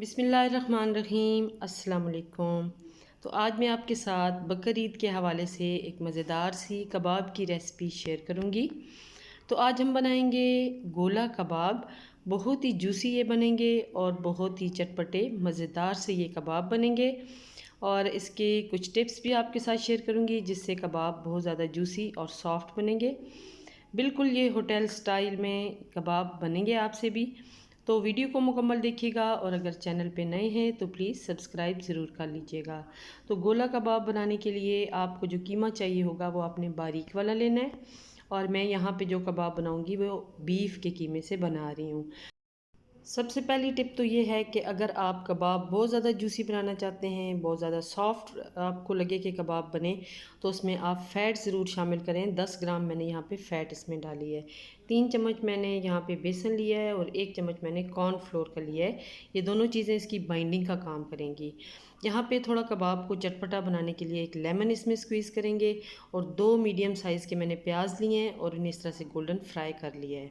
बिस्मिल्लाहिर्रहमानिर्रहीम अस्सलाम वालेकुम। तो आज मैं आपके साथ बकर ईद के हवाले से एक मज़ेदार सी कबाब की रेसिपी शेयर करूंगी। तो आज हम बनाएंगे गोला कबाब। बहुत ही जूसी ये बनेंगे और बहुत ही चटपटे मज़ेदार से ये कबाब बनेंगे। और इसके कुछ टिप्स भी आपके साथ शेयर करूंगी जिससे कबाब बहुत ज़्यादा जूसी और सॉफ्ट बनेंगे। बिल्कुल ये होटल स्टाइल में कबाब बनेंगे आपसे भी। तो वीडियो को मुकम्मल देखिएगा और अगर चैनल पे नए हैं तो प्लीज़ सब्सक्राइब ज़रूर कर लीजिएगा। तो गोला कबाब बनाने के लिए आपको जो कीमा चाहिए होगा वो आपने बारीक वाला लेना है। और मैं यहाँ पे जो कबाब बनाऊँगी वो बीफ के कीमे से बना रही हूँ। सबसे पहली टिप तो ये है कि अगर आप कबाब बहुत ज़्यादा जूसी बनाना चाहते हैं, बहुत ज़्यादा सॉफ्ट आपको लगे कि कबाब बने, तो उसमें आप फ़ैट ज़रूर शामिल करें। 10 ग्राम मैंने यहाँ पे फ़ैट इसमें डाली है। 3 चम्मच मैंने यहाँ पे बेसन लिया है और 1 चम्मच मैंने कॉर्नफ्लोर का लिया है। ये दोनों चीज़ें इसकी बाइंडिंग का काम करेंगी। यहाँ पे थोड़ा कबाब को चटपटा बनाने के लिए एक लेमन इसमें स्क्वीज़ करेंगे और 2 मीडियम साइज़ के मैंने प्याज लिए हैं और इन्हें इस तरह से गोल्डन फ्राई कर लिया है।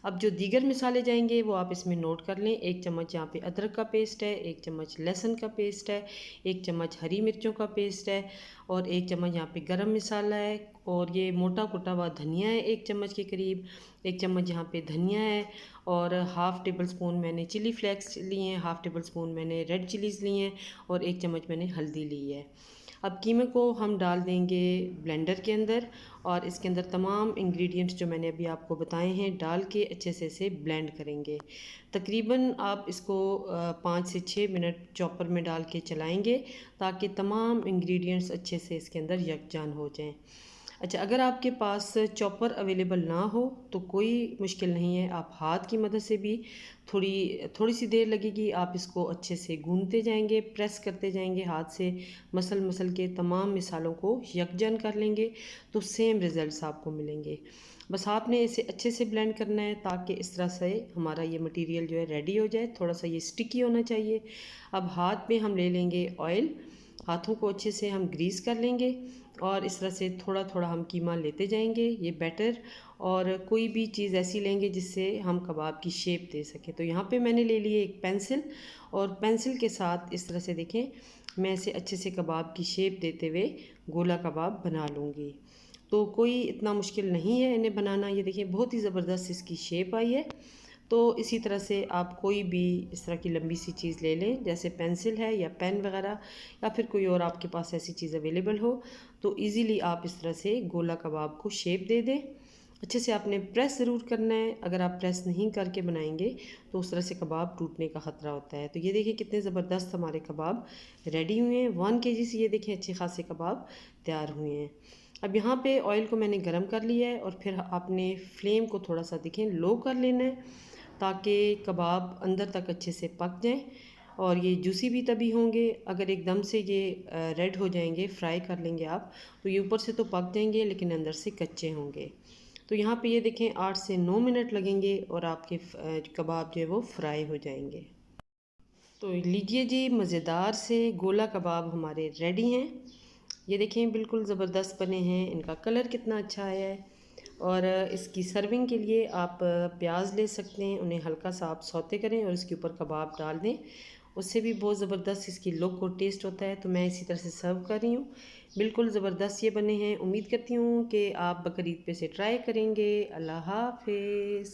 अब जो दीगर मिसाले जाएंगे वो आप इसमें नोट कर लें। 1 चम्मच यहाँ पे अदरक का पेस्ट है, 1 चम्मच लहसुन का पेस्ट है, 1 चम्मच हरी मिर्चों का पेस्ट है और 1 चम्मच यहाँ पे गरम मसाला है और ये मोटा कुटा हुआ धनिया है 1 चम्मच के करीब। 1 चम्मच यहाँ पे धनिया है और हाफ़ टेबल स्पून मैंने चिली फ्लेक्स लिए हैं, हाफ़ टेबल स्पून मैंने रेड चिलीज़ लिए हैं और 1 चम्मच मैंने हल्दी ली है। अब कीमे को हम डाल देंगे ब्लेंडर के अंदर और इसके अंदर तमाम इंग्रेडिएंट्स जो मैंने अभी आपको बताए हैं डाल के अच्छे से इसे ब्लेंड करेंगे। तकरीबन आप इसको 5 से 6 मिनट चॉपर में डाल के चलाएंगे ताकि तमाम इंग्रेडिएंट्स अच्छे से इसके अंदर यकजान हो जाएं। अच्छा, अगर आपके पास चॉपर अवेलेबल ना हो तो कोई मुश्किल नहीं है, आप हाथ की मदद से भी थोड़ी थोड़ी सी देर लगेगी, आप इसको अच्छे से गूंदते जाएंगे, प्रेस करते जाएंगे हाथ से, मसल मसल के तमाम मिसालों को यकजन कर लेंगे तो सेम रिज़ल्ट्स आपको मिलेंगे। बस आपने इसे अच्छे से ब्लेंड करना है ताकि इस तरह से हमारा ये मटेरियल जो है रेडी हो जाए। थोड़ा सा ये स्टिकी होना चाहिए। अब हाथ में हम ले लेंगे ऑयल, हाथों को अच्छे से हम ग्रीस कर लेंगे और इस तरह से थोड़ा थोड़ा हम कीमा लेते जाएंगे ये बैटर। और कोई भी चीज़ ऐसी लेंगे जिससे हम कबाब की शेप दे सकें। तो यहाँ पे मैंने ले लिए एक पेंसिल और पेंसिल के साथ इस तरह से देखें मैं इसे अच्छे से कबाब की शेप देते हुए गोला कबाब बना लूँगी। तो कोई इतना मुश्किल नहीं है इन्हें बनाना। ये देखिए बहुत ही ज़बरदस्त इसकी शेप आई है। तो इसी तरह से आप कोई भी इस तरह की लंबी सी चीज़ ले लें जैसे पेंसिल है या पेन वगैरह या फिर कोई और आपके पास ऐसी चीज़ अवेलेबल हो तो इजीली आप इस तरह से गोला कबाब को शेप दे दें। अच्छे से आपने प्रेस ज़रूर करना है, अगर आप प्रेस नहीं करके बनाएंगे तो उस तरह से कबाब टूटने का ख़तरा होता है। तो ये देखिए कितने ज़बरदस्त हमारे कबाब रेडी हुए हैं। 1 केजी से ये देखिए अच्छे खासे कबाब तैयार हुए हैं। अब यहाँ पे ऑयल को मैंने गरम कर लिया है और फिर आपने फ्लेम को थोड़ा सा देखें लो कर लेना है ताकि कबाब अंदर तक अच्छे से पक जाएं और ये जूसी भी तभी होंगे। अगर एकदम से ये रेड हो जाएंगे, फ्राई कर लेंगे आप, तो ये ऊपर से तो पक जाएंगे लेकिन अंदर से कच्चे होंगे। तो यहाँ पे ये देखें 8 से 9 मिनट लगेंगे और आपके कबाब जो है वो फ्राई हो जाएंगे। तो लीजिए जी, मज़ेदार से गोला कबाब हमारे रेडी हैं। ये देखें बिल्कुल ज़बरदस्त बने हैं, इनका कलर कितना अच्छा आया है। और इसकी सर्विंग के लिए आप प्याज ले सकते हैं, उन्हें हल्का सा आप सौते करें और इसके ऊपर कबाब डाल दें, उससे भी बहुत ज़बरदस्त इसकी लुक और टेस्ट होता है। तो मैं इसी तरह से सर्व कर रही हूँ। बिल्कुल ज़बरदस्त ये बने हैं। उम्मीद करती हूँ कि आप बकरीद पे से ट्राई करेंगे। अल्लाह हाफिज़।